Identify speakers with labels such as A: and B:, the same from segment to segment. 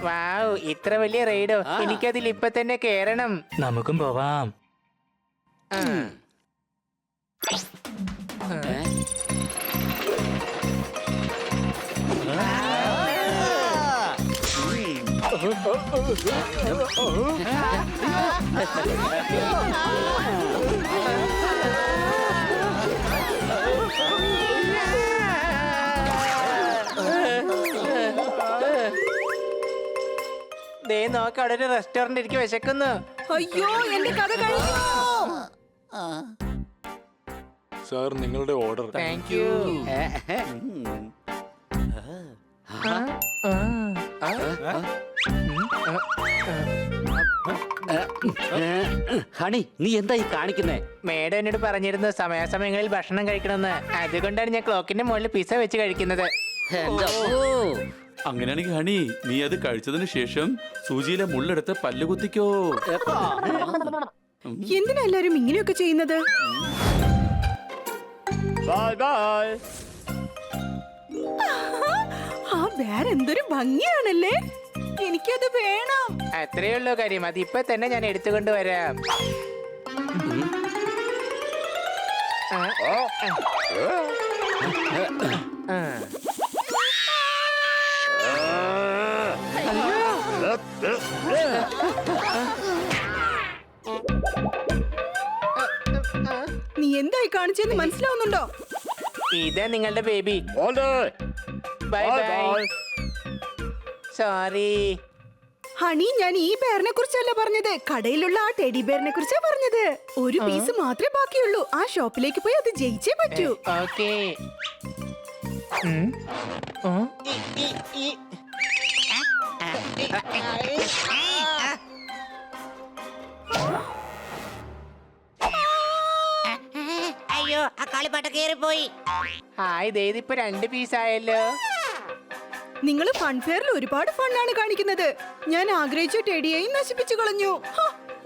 A: വാവ്, ഇത്ര വലിയ റൈഡോ! എനിക്കതിൽ ഇപ്പൊ തന്നെ കേറണം.
B: നമുക്കും പോവാം.
A: ദേ നോക്ക്, അവിടെ ഒരു റെസ്റ്റോറന്റ് എനിക്ക് വിശക്കുന്നു.
C: അയ്യോ, എന്റെ കഥ കഴിഞ്ഞു.
D: സാർ, നിങ്ങളുടെ ഓർഡർ.
A: Thank you.
E: ഹണി, നീ എന്താ ഈ കാണിക്കുന്നേ?
A: മേഡം എന്നോട് പറഞ്ഞിരുന്നു സമയാസമയങ്ങളിൽ ഭക്ഷണം കഴിക്കണമെന്ന്. അതുകൊണ്ടാണ് ഞാൻ ക്ലോക്കിന്റെ മുകളിൽ പിസ്സ വെച്ച് കഴിക്കുന്നത്.
D: അങ്ങനെയാണെങ്കിൽ ഹണി, നീ അത് കഴിച്ചതിന് ശേഷം സൂചിയിലെ മുള്ളെടുത്ത് പല്ലുകുത്തിക്കോ.
C: എന്തിനാ എല്ലാരും ഇങ്ങനെയൊക്കെ ചെയ്യുന്നത്? ആ വേറെ എന്തൊരു ഭംഗിയാണല്ലേ. എനിക്കത് വേണം.
A: അത്രേ ഉള്ളൂ കാര്യം. അത് ഇപ്പൊ തന്നെ ഞാൻ എടുത്തുകൊണ്ട് വരാം.
C: നീ എന്തായി കാണിച്ചെന്ന് മനസ്സിലാവുന്നുണ്ടോ?
A: ഇതാ നിങ്ങളുടെ baby. Bye bye. Sorry
C: honey, ഞാൻ ഈ ബെയറിനെ കുറിച്ചല്ല പറഞ്ഞത്, കടയിലുള്ള ആ ടെഡി ബെയറിനെ കുറിച്ചാ പറഞ്ഞത്. ഒരു പീസ് മാത്രമേ ബാക്കിയുള്ളൂ. ആ ഷോപ്പിലേക്ക് പോയി അത് ജയിച്ചേ പറ്റൂ.
A: ഓക്കേ.
F: അയ്യോ, ആ കളിപ്പാട്ട കേറിപ്പോയി.
A: ഹായ്, ഇപ്പൊ 2 പീസായല്ലോ.
C: നിങ്ങൾ ഫൺഫെയറിൽ ഒരുപാട് ഫണ്ണാണ് കാണിക്കുന്നത്. ഞാൻ ആഗ്രഹിച്ച ടെഡിയെയും നശിപ്പിച്ചു കളഞ്ഞു.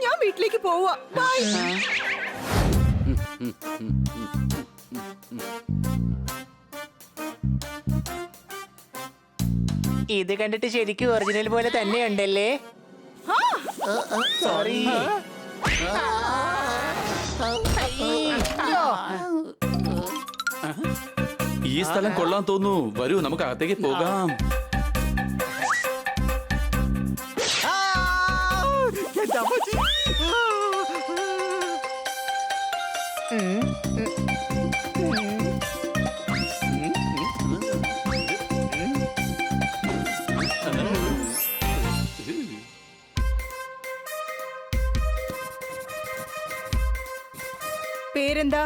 C: ഞാൻ വീട്ടിലേക്ക് പോവാ. ബൈ.
A: ഇത് കണ്ടിട്ട് ശരിക്കും ഒറിജിനൽ പോലെ തന്നെയുണ്ടല്ലേ. സോറി.
D: ഈ സ്ഥലം കൊള്ളാൻ തോന്നുന്നു. വരൂ, നമുക്ക് അകത്തേക്ക് പോകാം.
C: പേരെന്താ?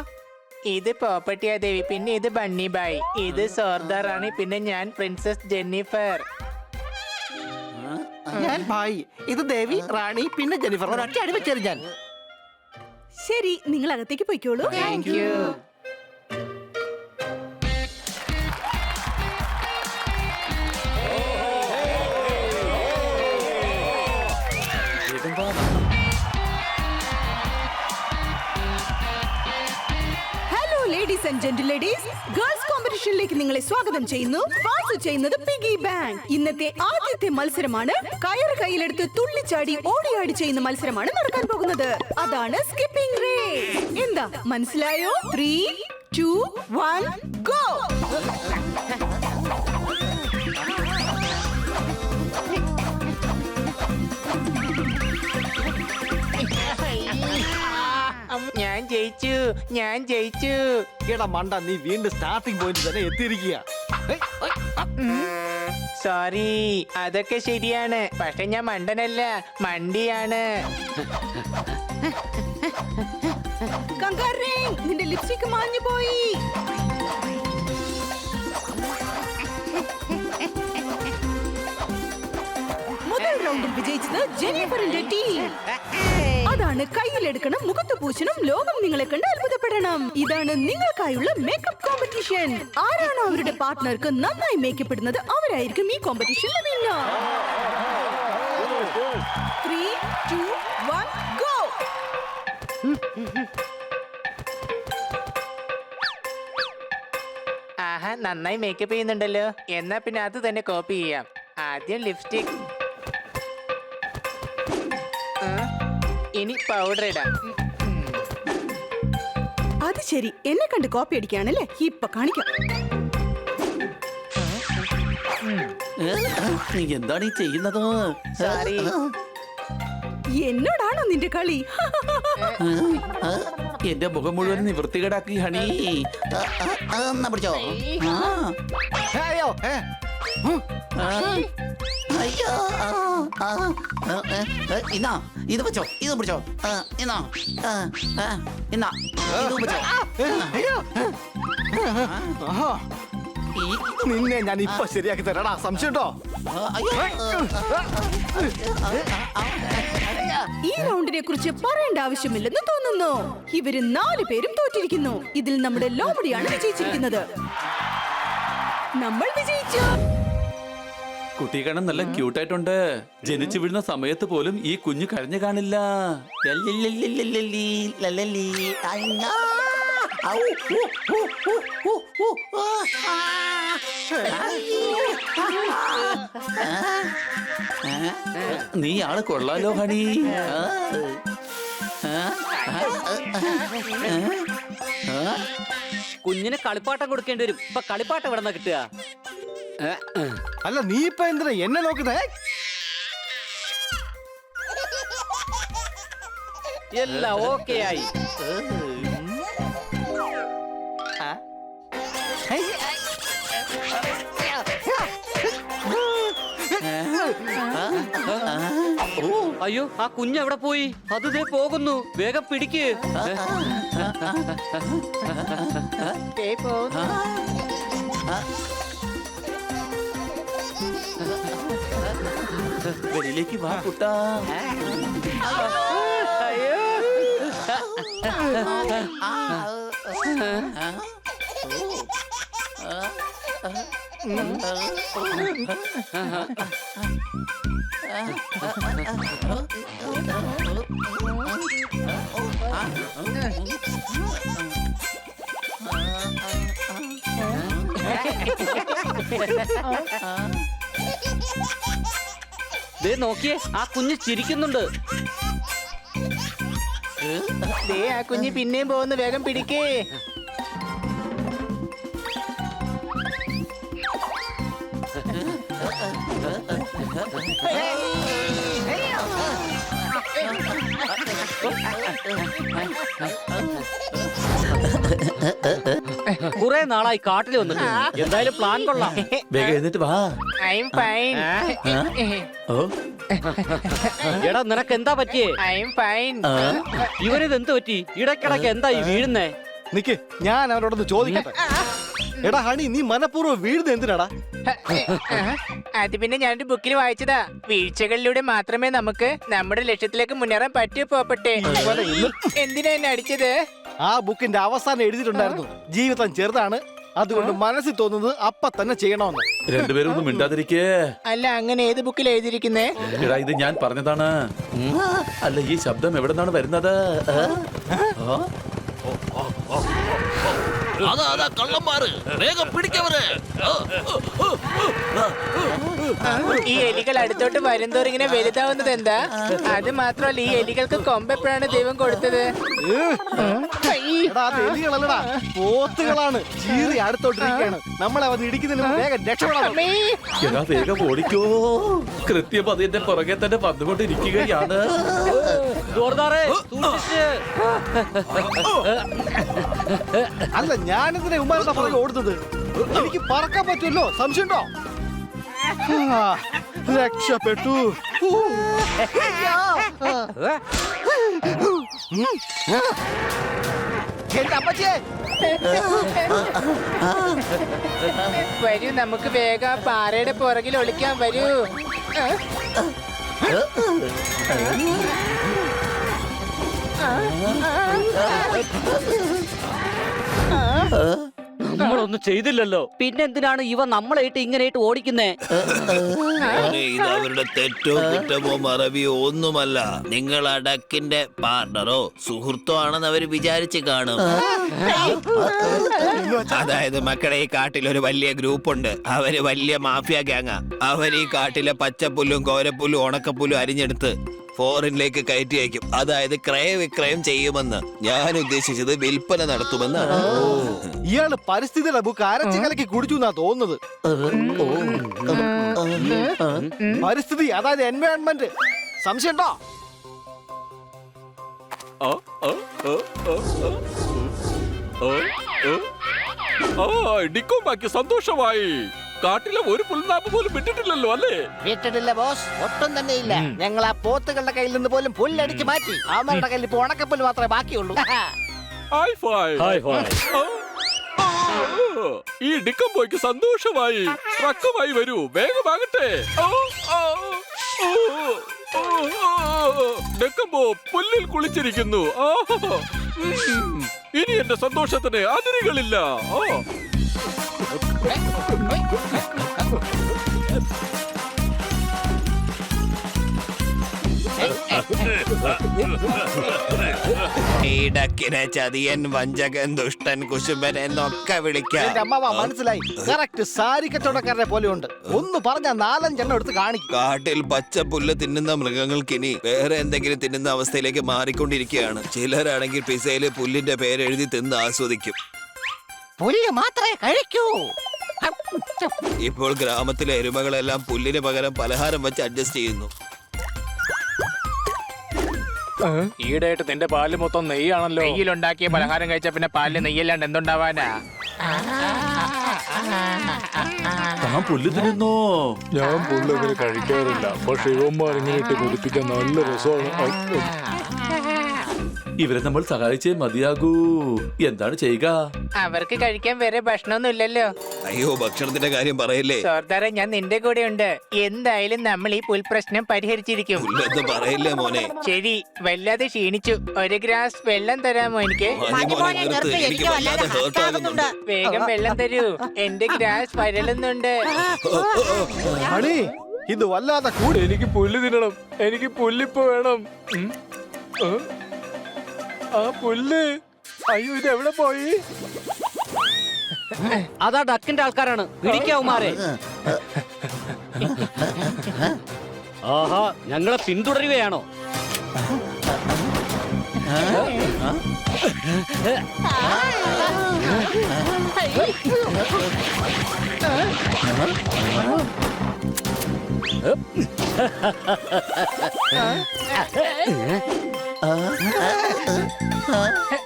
A: ഇത് പോപ്പട്ടിയ ദേവി, പിന്നെ ഇത് ബണ്ണി ബായ്, ഇത് സോർദാ റാണി, പിന്നെ ഞാൻ പ്രിൻസസ് ജെന്നിഫർ.
G: ഞാൻ ഭായ്, ഇത് ദേവി, റാണി, പിന്നെ ജെന്നിഫർ. ഒരൊറ്റ അടി വെച്ചേരും ഞാൻ.
C: ശരി, നിങ്ങൾ അകത്തേക്ക് പോയിക്കോളൂ.
A: Thank you.
C: Hello ladies and gentle ladies, girls കോമ്പറ്റീഷനിലേക്ക് നിങ്ങളെ സ്വാഗതം ചെയ്യുന്നു. സ്പോൺസർ ചെയ്യുന്നത് പിഗി ബാങ്ക്. ഇന്നത്തെ ആദ്യത്തെ മത്സരമാണ് കയറ് കയ്യിലെടുത്ത് തുള്ളിച്ചാടി ഓടിയാടി ചെയ്യുന്ന മത്സരമാണ് നടക്കാൻ പോകുന്നത്. അതാണ് സ്കിപ്പിംഗ് റേസ്. എന്താ മനസ്സിലായോ? 3, 2, 1 ഗോ.
A: ഞാൻ ജയിച്ചു.
G: എടാ മണ്ട, നീ വീണ്ടും സ്റ്റാർട്ടിംഗ് പോയിന്റ് തന്നെ എത്തിയിരിക്കുക.
A: സോറി, അതൊക്കെ ശരിയാണ്. പക്ഷെ ഞാൻ മണ്ടനല്ല, മണ്ടിയാണ്.
C: കങ്കാരേ, നിന്റെ ലിപ്സ്റ്റിക് മാഞ്ഞു പോയി. മുതൽ റൗണ്ടിൽ വിജയിച്ചത് ജെന്നിഫറിന്റെ ടീം. അതാണ് കയ്യിലെടുക്കണം, മുഖത്ത് പൂശണം, ലോകം നിങ്ങളെ കണ്ട് അത്ഭുതപ്പെടണം. ഇതാണ് നിങ്ങൾക്കായുള്ള മേക്കപ്പ് കോമ്പറ്റീഷൻ. ആരാണോ അവരുടെ പാർട്ട്ണർക്ക് നന്നായി മേക്കപ്പ് ഇടുന്നത് അവരായിരിക്കും ഈ കോമ്പറ്റീഷനിൽ വിന്നർ. 3, 2, 1 ഗോ.
A: ആഹാ, നന്നായി മേക്കപ്പ് ചെയ്യുന്നുണ്ടല്ലോ. എന്നാ പിന്നെ അത് തന്നെ കോപ്പി ചെയ്യാം. ആദ്യം ലിപ്സ്റ്റിക്, ഇനി പൗഡർ ഇടാം.
C: അത് ശരി, എന്നെ കണ്ട് കോപ്പി അടിക്കാണല്ലേ? ഇപ്പൊ കാണിക്കാം.
D: നീ എന്താണ് ഈ ചെയ്യുന്നത്?
A: സോറി.
C: എന്നോടാണോ നിന്റെ കളി?
D: എന്റെ മുഖം മുഴുവൻ നിവൃത്തികേടാക്കി ഹണി.
G: എന്നാ പിടിച്ചോ. അയ്യോ അയ്യോ ഇന്നാ ഇത് വെച്ചോ, ഇത് പിടിച്ചോ. ഇന്നാ ഇന്നാ ഇത് വെച്ചോ.
B: നിന്നെ ഞാൻ ഇപ്പൊ ശരിയാക്കി തരാടാ, സംശയമുണ്ടോ?
C: ഈ റൗണ്ടിനെ കുറിച്ച് പറയേണ്ട ആവശ്യമില്ലെന്ന് തോന്നുന്നു. ഇവര് 4 പേരും തോറ്റിരിക്കുന്നു. ഇതിൽ നമ്മുടെ ലോമഡിയാണ് വിജയിച്ചിരിക്കുന്നത്. നമ്മൾ വിജയിച്ചു.
D: കുട്ടി കാണാൻ നല്ല ക്യൂട്ടായിട്ടുണ്ട്. ജനിച്ചു വീഴുന്ന സമയത്ത് പോലും ഈ കുഞ്ഞു കരഞ്ഞു കാണില്ല.
G: ലല്ലല്ലല്ലല്ലല്ലി, ലല്ലല്ലി, അയ്യാ. ഔ, ഊ, ഊ, ഊ, ഊ, ഊ.
D: നീ ആള് കൊള്ളാലോ ഹണി.
E: കുഞ്ഞിന് കളിപ്പാട്ടം കൊടുക്കേണ്ടി വരും. ഇപ്പൊ കളിപ്പാട്ടം എവിടെ നിന്നാ കിട്ടുക?
B: അല്ല നീ ഇപ്പൊ എന്തിനാ എന്നെ നോക്കുന്നേ?
E: എല്ലാം ഓക്കെ ആയി. അയ്യോ, ആ കുഞ്ഞ് എവിടെ പോയി? അത് ദേ പോകുന്നു. വേഗം പിടിക്ക്.
A: ദേ പോകുന്നു.
D: വെളിയിലേക്ക് വാ കുട്ടാ.
E: അയ്യോ. ദേ നോക്കിയേ, ആ കുഞ്ഞ് ചിരിക്കുന്നുണ്ട്.
A: ദേ ആ കുഞ്ഞ് പിന്നെയും പോകുന്നു. വേഗം പിടിക്കേ.
E: കുറെ നാളായി കാട്ടിൽ വന്നിട്ട്. എന്തായാലും പ്ലാൻ കൊള്ളാം.
D: വേഗം എന്നിട്ട് വാ.
A: I am fine.
D: ഓ
E: എടാ, നിനക്ക് എന്താ പറ്റിയേ?
A: I am fine.
E: ഇവനിത് എന്ത് പറ്റി? ഇടയ്ക്കിടയ്ക്ക് എന്താ ഈ വീഴുന്നേ?
B: നിക്ക്, ഞാൻ അവനോടൊന്ന് ചോദിക്കട്ടെ. എടാ ഹണി, നീ മനഃപൂർവ്വം വീഴുന്നത് എന്തിനാടാ?
A: അത് പിന്നെ ഞാനൊരു ബുക്കിൽ വായിച്ചതാ. വീഴ്ചകളിലൂടെ മാത്രമേ നമുക്ക് നമ്മുടെ ലക്ഷ്യത്തിലേക്ക് മുന്നേറാൻ പറ്റൂ. പോപ്പട്ടെ. എന്തിനാ എന്നെ അടിച്ചത്?
B: ആ ബുക്കിന്റെ അവസാനം എഴുതിയിട്ടുണ്ടായിരുന്നു, ജീവിതം ചെറുതാണ്, അതുകൊണ്ട് മനസ്സിൽ തോന്നുന്നത് അപ്പ തന്നെ ചെയ്യണമെന്ന്.
D: രണ്ടുപേരും ഒന്നും മിണ്ടാതിരിക്കേ.
A: അല്ല, അങ്ങനെ ഏത് ബുക്കിൽ എഴുതിയിരിക്കുന്നേ?
D: എടാ, ഇത് ഞാൻ പറഞ്ഞതാണ്. അല്ല, ഈ ശബ്ദം എവിടെ നിന്നാണ് വരുന്നത്?
H: അതാ കള്ളന്മാര്, വേഗം പിടിക്കവരെ.
A: ഈ എലികൾ അടുത്തോട്ട് വരുന്തോറും ഇങ്ങനെ വലുതാവുന്നത് എന്താ? അത് മാത്രമല്ല, ഈ എലികൾക്ക് കൊമ്പെപ്പോഴാണ് ദൈവം കൊടുത്തത്?
B: എടാ, അത് എലികളല്ലടാ, പോത്തുകളാണ്. ചീറി അടുത്തോട്ടിരിക്കുകയാണ്. നമ്മളെ വന്ന് ഇടിക്കുന്നതിന് മുമ്പ് വേഗം രക്ഷപ്പെടാം.
D: എടാ, വേഗം ഓടിക്കോ. കൃത്യം അതിന്റെ പുറകെ തന്നെ വന്നുകൊണ്ടിരിക്കുകയാണ്.
E: ജോർദാറേ, സൂക്ഷിച്ച്.
B: അല്ല, ഞാനിതിനെ ഉമ്മാരുടെ പുറകെ ഓടുന്നത്. എനിക്ക് പറക്കാൻ പറ്റുമല്ലോ, സംശയമുണ്ടോ? രക്ഷപ്പെട്ടു. എന്റെ അമ്മച്ചിയെ,
A: വരൂ, നമുക്ക് വേഗം ആ പാറയുടെ പുറകിൽ ഒളിക്കാൻ. വരൂ.
E: നമ്മളൊന്നും ചെയ്തില്ലല്ലോ. പിന്നെന്തിനാണ് ഇവ നമ്മളായിട്ട് ഇങ്ങനെയായിട്ട് ഓടിക്കുന്നേ?
H: ഇത് അവരുടെ തെറ്റോ കുറ്റമോ മറവിയോ ഒന്നുമല്ല. നിങ്ങൾ ആ ഡക്കിന്റെ പാർട്ണറോ സുഹൃത്തോ ആണെന്ന് അവർ വിചാരിച്ച് കാണും. അതായത് മക്കളെ, ഈ കാട്ടിൽ ഒരു വലിയ ഗ്രൂപ്പ് ഉണ്ട്. അവര് വലിയ മാഫിയ ഗ്യാങ്ങാ. അവർ ഈ കാട്ടിലെ പച്ചപ്പുല്ലും കോരപ്പുല്ലും ഉണക്കപ്പുല്ലും അരിഞ്ഞെടുത്ത് ഫോറിനിലേക്ക് കയറ്റി അയക്കും. അതായത് ക്രയവിക്രയം ചെയ്യുമെന്ന്. ഞാൻ ഉദ്ദേശിച്ചത് വിൽപ്പന നടത്തുമെന്നാണ്.
B: ഇയാള് പരിസ്ഥിതിയുടെ ബുക്ക് അരച്ചു കലക്കി കുടിച്ചു എന്നാ തോന്നുന്നത്. പരിസ്ഥിതി അതായത് എൻവയോൺമെന്റ്. സംശയമുണ്ടോ?
D: ഡിക്കോമാക്കി സന്തോഷമായി. കാട്ടിലെ ഒരു പുൽനാമ്പ് പോലും വിട്ടിട്ടില്ലല്ലോ അല്ലേ?
B: വിട്ടിട്ടില്ല ബോസ്, ഒട്ടും തന്നെ ഇല്ല. ഞങ്ങൾ ആ പോത്തുകളുടെ കയ്യിൽ നിന്ന് പോലും പുല്ലടിച്ച് മാറ്റി. അവരുടെ കയ്യിൽ ഇപ്പൊ ഉണക്കപ്പുല്ല് മാത്രമേ ബാക്കിയുള്ളൂ.
D: Hi phi. ഈ ഡിക്കംബോയ്ക്ക് സന്തോഷമായി. ട്രക്കുമായി വരൂ, വേഗമാകട്ടെ. ഡിക്കംബോ പുല്ലിൽ കുളിച്ചിരിക്കുന്നു. ഇനി എന്റെ സന്തോഷത്തിന് അതിരുകളില്ല.
H: ഈടക്കിനെ ചതിയൻ, വഞ്ചകൻ, ദുഷ്ടൻ, കുശുമ്പൻ എന്നൊക്കെ വിളിക്കാം.
B: എന്റെ അമ്മാവ മനസ്സിലായി. കറക്റ്റ് സാരി കച്ചവടക്കാരനെ പോലെ ഉണ്ട്. ഒന്ന് പറഞ്ഞ 4-5 എടുത്ത് കാണിക്കും.
H: കാട്ടിൽ പച്ച പുല്ല് തിന്നുന്ന മൃഗങ്ങൾക്കിനി വേറെ എന്തെങ്കിലും തിന്നുന്ന അവസ്ഥയിലേക്ക് മാറിക്കൊണ്ടിരിക്കുകയാണ്. ചിലരാണെങ്കിൽ പിസയില് പുല്ലിന്റെ പേരെഴുതി തിന്ന് ആസ്വദിക്കും.
F: പുല്ല് മാത്രമേ കഴിക്കൂ.
H: ഇപ്പോൾ ഗ്രാമത്തിലെ എരുമകളെല്ലാം പുല്ലിന് പകരം പലഹാരം വെച്ച് അഡ്ജസ്റ്റ് ചെയ്യുന്നു.
I: ഈടായിട്ട് നിന്റെ പാല് മൊത്തം നെയ്യാണല്ലോ.
A: നെയ്യിലുണ്ടാക്കിയ പലഹാരം കഴിച്ച പിന്നെ പാലിന് നെയ്യല്ലാണ്ട് എന്തുണ്ടാവാനാ?
D: താൻ പുല്ല് തിന്നോ?
I: ഞാൻ പുല്ലങ്ങനെ കഴിക്കാറില്ല, പക്ഷെ ഇവന്മാർ ഇങ്ങനെ ഇട്ട് കുടിപ്പിക്കാൻ നല്ല രസമാണ്.
D: ഇവരെ നമ്മൾ സഹായിച്ചേ മതിയാകൂ. എന്താണ് ചെയ്യുക?
A: അവർക്ക് കഴിക്കാൻ വേറെ ഭക്ഷണമൊന്നും ഇല്ലല്ലോ.
H: അയ്യോ, ഭക്ഷണത്തിന്റെ കാര്യം പറയല്ലേ.
A: സർദാറെ, ഞാൻ നിന്റെ കൂടെ ഉണ്ട്. എന്തായാലും നമ്മൾ ഈ പുൽപ്രശ്നം പരിഹരിച്ചിരിക്കും.
H: പുല്ലെന്ന് പറയില്ലേ മോനെ.
A: ശരി, വല്ലാതെ ക്ഷീണിച്ചു. ഒരു ഗ്ലാസ് വെള്ളം തരാമോ എനിക്ക്?
H: മതി മോനെ, നിർത്ത്. എനിക്ക് വല്ലാതെ ഹേർട്ട് ആകുന്നുണ്ട്.
A: വേഗം വെള്ളം തരൂ, എന്റെ ഗ്ലാസ് വരളുന്നുണ്ട്.
B: അണി, ഇത് വല്ലാതെ കൂടി.
I: എനിക്ക് പുല്ല് തിന്നണം, എനിക്ക് പുല്ലിപ്പോ വേണം. ആ പുല്ല്, അയ്യോ ഇത് എവിടെ പോയി?
E: അതാ ഡക്കിന്റെ ആൾക്കാരാണ്, പിടിക്കാവുമാരെ. ആഹാ, ഞങ്ങളെ പിന്തുടരുകയാണോ?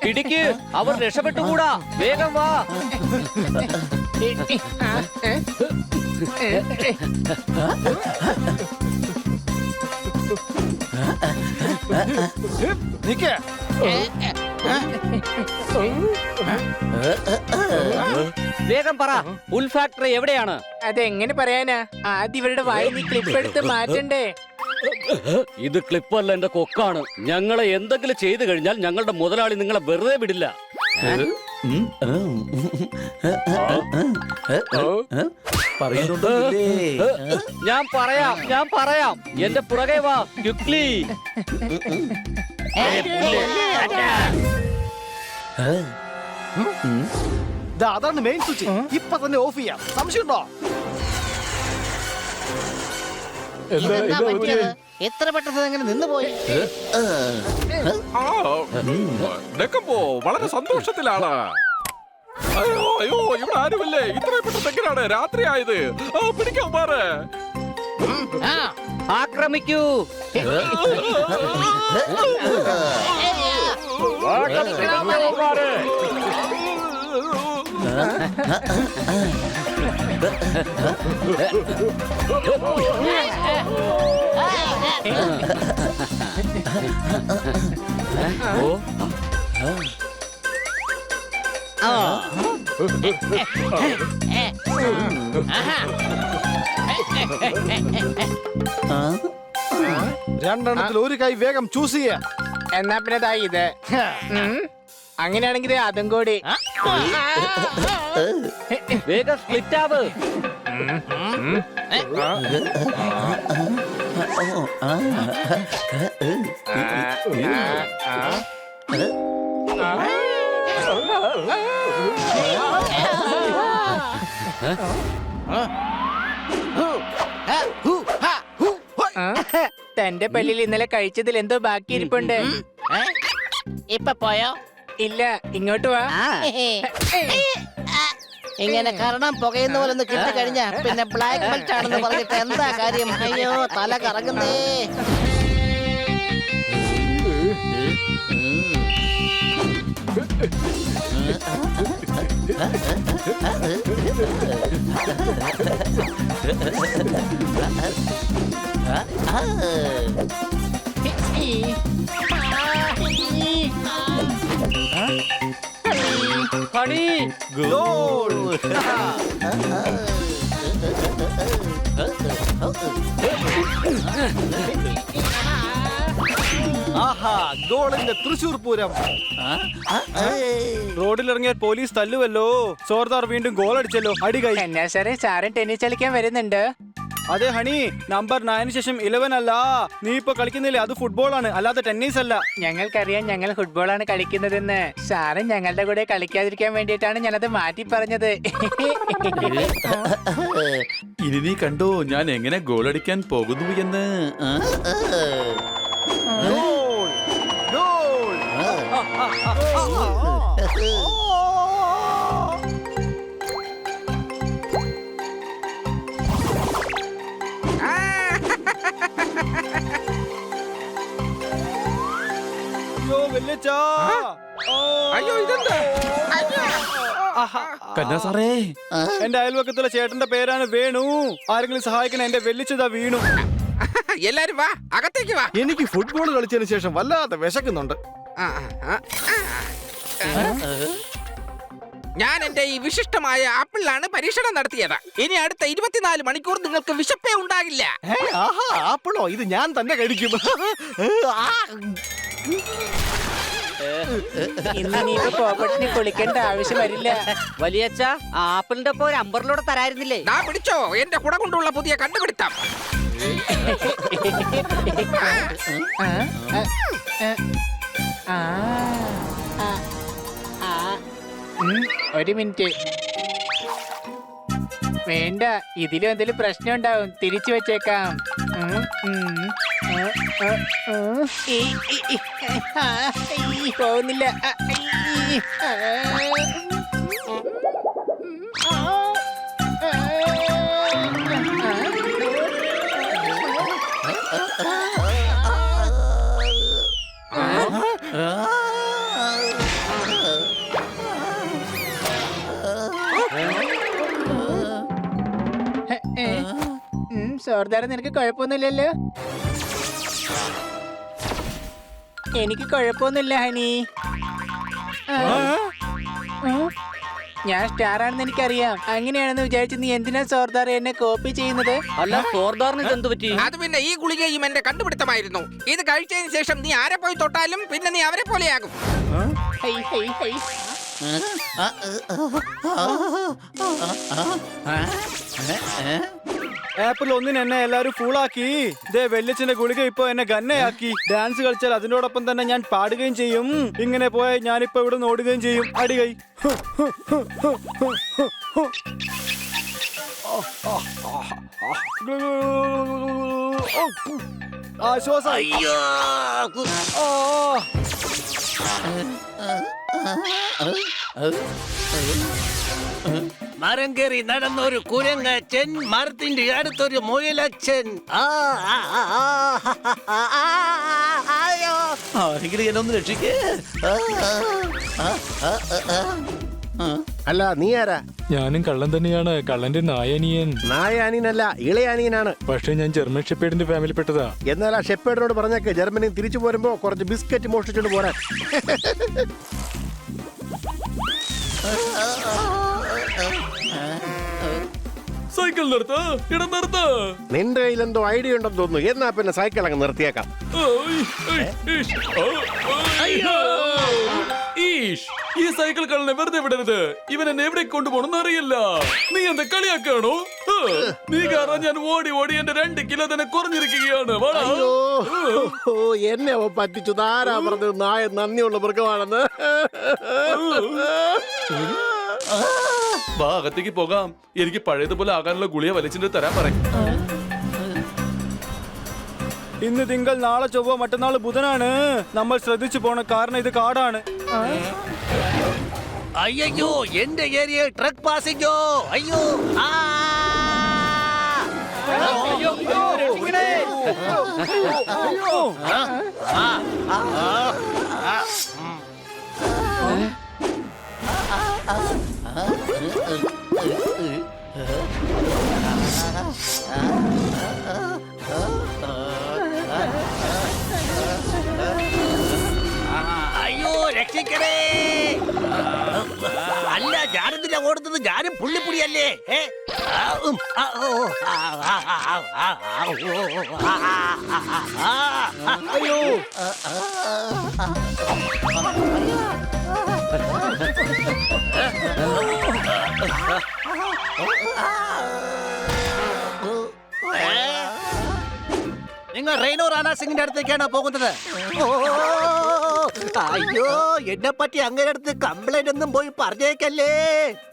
E: പിടിക്ക്, അവർ രക്ഷപ്പെട്ടുകൂടാ. വേഗം വാ.
B: നിക്ക്.
E: വേഗം പറ, പുൽ ഫാക്ടറി എവിടെയാണ്?
A: അതെങ്ങനെ പറയാനാ? ആദ്യം ഇവരുടെ വായിൽ നീ ക്ലിപ്പ് എടുത്ത് മാറ്റണ്ടേ?
E: ഇത് ക്ലിപ്പല്ല, എന്റെ കൊക്കാണ്. ഞങ്ങളെ എന്തെങ്കിലും ചെയ്തു കഴിഞ്ഞാൽ ഞങ്ങളുടെ മുതലാളി നിങ്ങളെ വെറുതെ വിടില്ല.
D: പറയുന്നുണ്ടോ?
E: ഞാൻ പറയാം. എന്റെ പുറകെ വാ, ക്വിക്ലി.
B: അതാണ് മെയിൻ സ്വിച്ച്. ഇപ്പൊ തന്നെ ഓഫ് ചെയ്യാം. സംശയമുണ്ടോ?
F: ഇതെന്താ പറ്റിയത്? എത്ര പെട്ടെന്ന് എങ്ങനെ നിന്ന് പോയി?
D: വളരെ സന്തോഷത്തിലാണ്. അയ്യോ അയ്യോ, ഇവിടെ ആരുമില്ലേ? ഇത്രയും പെട്ടെന്ന് എങ്ങനെയാണ് രാത്രി ആയത്? പിടിക്കാൻ മാറ്.
E: ആക്രമിക്കൂ.
B: രണ്ടെണ്ണത്തിൽ ഒരു കൈ വേഗം ചൂസ് ചെയ്യാം.
A: എന്നാ പിന്നെ ദാ ഇത്. അങ്ങനെയാണെങ്കിൽ അതും കൂടി.
E: വേഗം സ്പ്ലിറ്റ് ആവ്.
A: തന്റെ പല്ലിൽ ഇന്നലെ കഴിച്ചതിൽ എന്തോ ബാക്കി ഇരിപ്പുണ്ട്.
F: ഏ? ഇപ്പൊ പോയോ?
A: ഇല്ല, ഇങ്ങോട്ട് വാ.
F: ആ. ഇങ്ങനെ കരണം പുകയുന്ന പോലെ ഒന്ന് കിട്ടി കഴിഞ്ഞാ പിന്നെ ബ്ലാക്ക് ബെൽറ്റ് ആണെന്ന് പറഞ്ഞിട്ട് എന്താ കാര്യം? അയ്യോ തല കറങ്ങുന്നേ.
E: ഹണി
J: ആഹാ, ഗോളിന്റെ തൃശൂർ പൂരം. റോഡിലിറങ്ങിയാൽ പോലീസ് തല്ലുവല്ലോ. സോർദാർ വീണ്ടും ഗോൾ അടിച്ചല്ലോ. അടികൈ.
A: എന്നാ സാറേ, സാറും ടെന്നീസ് കളിക്കാൻ വരുന്നുണ്ട്?
J: അതെ ഹണി, നമ്പർ 9 ശേഷം 11 അല്ല. നീ ഇപ്പൊ കളിക്കുന്നില്ലേ, അത് ഫുട്ബോൾ ആണ്, അല്ലാതെ ടെന്നീസ് അല്ല.
A: ഞങ്ങൾക്കറിയാം ഞങ്ങൾ ഫുട്ബോളാണ് കളിക്കുന്നതെന്ന്. സാറ് ഞങ്ങളുടെ കൂടെ കളിക്കാതിരിക്കാൻ വേണ്ടിയിട്ടാണ് ഞാനത് മാറ്റി പറഞ്ഞത്.
D: ഇനി നീ കണ്ടോ ഞാൻ എങ്ങനെ ഗോളടിക്കാൻ പോകുന്നു എന്ന്.
J: Goal, goal. അയ്യോ വല്യച്ഛാ.
D: അയ്യോ ഇതെന്താ? കന്നാ സാറേ,
J: എന്റെ അയൽവക്കത്തുള്ള ചേട്ടന്റെ പേരാണ് വേണു. ആരെങ്കിലും സഹായിക്കണം, എന്റെ വെല്ലിച്ചതാ വീണു.
G: എല്ലാരും വാ, അകത്തേക്ക് വാ.
B: എനിക്ക് ഫുട്ബോൾ കളിച്ചതിന് ശേഷം വല്ലാതെ വിശക്കുന്നുണ്ട്.
G: ഞാൻ എന്റെ ഈ വിശിഷ്ടമായ ആപ്പിളിലാണ് പരീക്ഷണം നടത്തിയത്. ഇനി അടുത്ത 24 മണിക്കൂർ നിങ്ങൾക്ക് വിശപ്പേ ഉണ്ടാകില്ല.
B: ആഹാ, ആപ്പിളോ? ഇത് ഞാൻ തന്നെ കഴിക്കും.
A: ഇന്ന് നീക്ക് പോപ്പട്ടിന് കുളിക്കേണ്ട ആവശ്യം വരില്ല.
F: വലിയച്ഛ, ആപ്പിളിന്റെ ഒപ്പം ഒരു അമ്പറിലൂടെ തരായിരുന്നില്ലേ?
G: ദാ പിടിച്ചോ എന്റെ കുട കൊണ്ടുള്ള പുതിയ കണ്ടുപിടുത്തം.
A: ഒരു മിനിറ്റ്. വേണ്ട, ഇതിലും എന്തെങ്കിലും പ്രശ്നം ഉണ്ടാവും. തിരിച്ചു വെച്ചേക്കാം. പോകുന്നില്ല. സോർദാർ, നിനക്ക് കുഴപ്പമൊന്നുമില്ലല്ലോ? എനിക്ക് കുഴപ്പമൊന്നുമില്ല ഹണി. ഞാൻ സ്റ്റാർ ആണെന്ന് എനിക്കറിയാം. അങ്ങനെയാണെന്ന് വിചാരിച്ച് നീ എന്തിനാ സോർദാർ എന്നെ കോപ്പി ചെയ്യുന്നത്?
E: അല്ല, സോർദാറിന് ഇതെന്ത് പറ്റി?
G: അത് പിന്നെ ഈ ഗുളികയും എന്റെ കണ്ടുപിടുത്തമായിരുന്നു. ഇത് കഴിച്ചതിന് ശേഷം നീ ആരെ പോയി തൊട്ടാലും പിന്നെ നീ അവരെ പോലെയാകും.
A: High, high, high.
J: ആപ്പിൾ ഒന്നിന് എന്നെ എല്ലാരും ഫൂളാക്കി. ദേ വെല്ലിച്ചന്റെ ഗുളിക ഇപ്പൊ എന്നെ ഗന്നയാക്കി. ഡാൻസ് കളിച്ചാൽ അതിനോടൊപ്പം തന്നെ ഞാൻ പാടുകയും ചെയ്യും. ഇങ്ങനെ പോയാൽ ഞാനിപ്പോ ഇവിടെ നിന്ന് ഓടുകയും ചെയ്യും. അടികൈ. ആശ്വാസം.
B: മരം കയറി നടന്നൊരു കുരങ്ങച്ചൻ, മരത്തിന്റെ അടുത്തൊരു മുയലച്ചൻ. ആരെങ്കിലും എന്നെ ഒന്ന് രക്ഷിക്കേ.
K: അല്ല, നീ ആരാ?
I: ഞാനും കള്ളൻ തന്നെയാണ്. കള്ളന്റെ നായനിയൻ.
K: നായാനിയനല്ല, ഇളയാനിയനാണ്.
I: പക്ഷെ ഞാൻ ജർമ്മൻ ഷെപ്പേഡിന്റെ ഫാമിലിപ്പെട്ടതാ.
K: എന്നാൽ ആ ഷെപ്പേഡിനോട് പറഞ്ഞേക്ക് ജർമ്മനി തിരിച്ചു പോരുമ്പോ കുറച്ച് ബിസ്ക്കറ്റ് മോഷ്ടിച്ചോണ്ട് പോരാൻ.
D: സൈക്കിൾ നിർത്ത്, ഇടം നിർത്ത്.
K: നിന്റെ കയ്യിൽ എന്തോ ഐഡിയ ഉണ്ടെന്ന് തോന്നുന്നു. എന്നാ പിന്നെ സൈക്കിൾ അങ്ങ് നിർത്തിയേക്കാം.
D: ഈ സൈക്കിൾ കള്ളനെ വെറുതെ വിടരുത്. ഇവൻ എന്നെ എവിടെ കൊണ്ടുപോകണമെന്ന് അറിയില്ല. നീ എന്താ കളിയാക്കാണോ? നീ കാരണം ഞാൻ ഓടി ഓടി എന്റെ 2 കിലോ തന്നെ കുറഞ്ഞിരിക്കുകയാണ്.
K: അയ്യോ, എന്നെ അവൻ പറ്റിച്ചു. താരാ പറഞ്ഞത് നായ നന്ദിയുള്ള മൃഗമാണെന്ന്.
D: ഭാഗത്തേക്ക് പോകാം. എനിക്ക് പഴയതുപോലെ ആകാനുള്ള ഗുളിക വലിച്ചിട്ട് തരാൻ പറയും.
J: ഇന്ന് തിങ്കൾ, നാളെ ചൊവ്വ, മറ്റന്നാൾ ബുധനാണ്. നമ്മൾ ശ്രദ്ധിച്ചു പോണം, കാരണം ഇത് കാടാണ്.
B: അയ്യോ എന്റെ ഏരിയയിൽ ട്രക്ക് പാസിംഗോ. അയ്യോ ആ അയ്യോ രക്ഷിക്കണേ. അല്ല ഞാനെന്തിനാ ഓടുന്നത്? ഞാനും പുള്ളിപ്പുടിയല്ലേ. അയ്യോ നിങ്ങൾ റെയ്നോ റാണ സിംഗിന്റെ അടുത്തേക്കാണോ പോകുന്നത്? അയ്യോ എന്നെ പറ്റി അങ്ങനെ അടുത്ത് കംപ്ലൈന്റ് ഒന്നും പോയി പറഞ്ഞേക്കല്ലേ,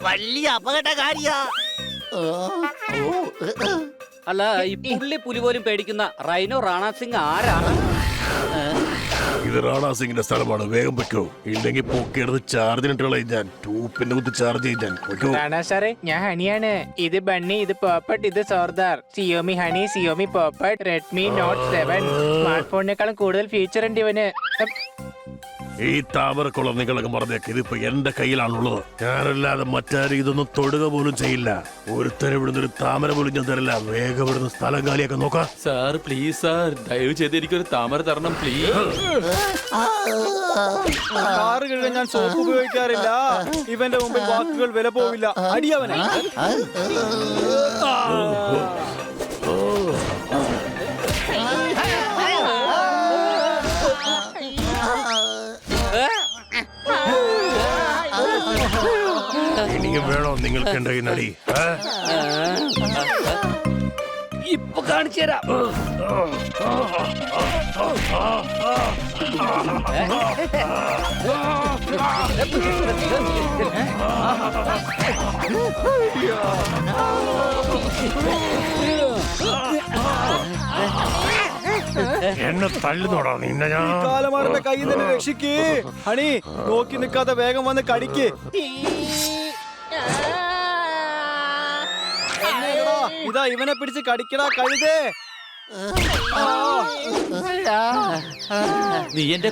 B: വലിയ അപകടകാരിയാ.
E: അല്ല, ഈ പുള്ളി പുലി പോലും പേടിക്കുന്ന റൈനോ റാണ സിംഗ് ആരാണ്?
H: ഇത് റാണാ സിംഗിന്റെ സ്ഥലമാണ്. വേഗം വെക്കോ, ഇല്ലെങ്കിൽ പൊക്കിയെടുത്ത് ചാർജിനിട്ട് കളയും ഞാൻ. ടൂപ്പിന്റെ കുത്തി ചാർജ് ചെയ്ത് ഞാൻ വെക്കോ.
A: റാണാ സാറേ, ഞാൻ ഹണിയാണ്. ഇത് ബണ്ണി, ഇത് പോപ്പട്ട്, ഇത് Zordar. Xiaomi honey, Xiaomi Popat, Redmi Note 7. Smart ഫോണിനേക്കാളും കൂടുതൽ ഫീച്ചർ ഉണ്ട് ഇവന്.
H: ഈ താമരക്കുളം നിങ്ങളൊക്കെ പറഞ്ഞേക്ക്, ഇതിപ്പോ എന്റെ കയ്യിലാണുള്ളത്. ഞാനല്ലാതെ മറ്റാരും ഇതൊന്നും തൊടുക പോലും ചെയ്യില്ല. ഒരുത്തരം ഇവിടുന്ന് ഒരു താമര പോലും ഞാൻ തരില്ല. വേഗം ഇവിടുന്ന് സ്ഥലം കാലിയൊക്കെ നോക്കാം.
D: സാർ പ്ലീസ് സാർ, ദയവ് ചെയ്ത് എനിക്കൊരു താമര തരണം പ്ലീസ്.
J: കാറ് കഴുകാൻ ഞാൻ സോപ്പ് ഉപയോഗിക്കാറില്ല. ഇവന്റെ മുമ്പിൽ വാക്കുകൾ വില പോവില്ല. അടിയവനെ.
H: ഇനിയും വേണോ നിങ്ങൾക്ക് എന്റെ നടി?
E: ഇപ്പൊ കാണിച്ചു തരാം.
H: എന്നെ തള്ളുന്നോടാ നിന്നെ ഞാൻ.
J: കാലമാടന്റെ കയ്യിൽ നിന്ന് രക്ഷിക്ക്. ഹണി, നോക്കി നിൽക്കാതെ വേഗം വന്ന് കടിക്ക്. ഇതാ ഇവനെ പിടിച്ച് കടിക്കടാ കഴുതേ.
D: നീ എന്റെ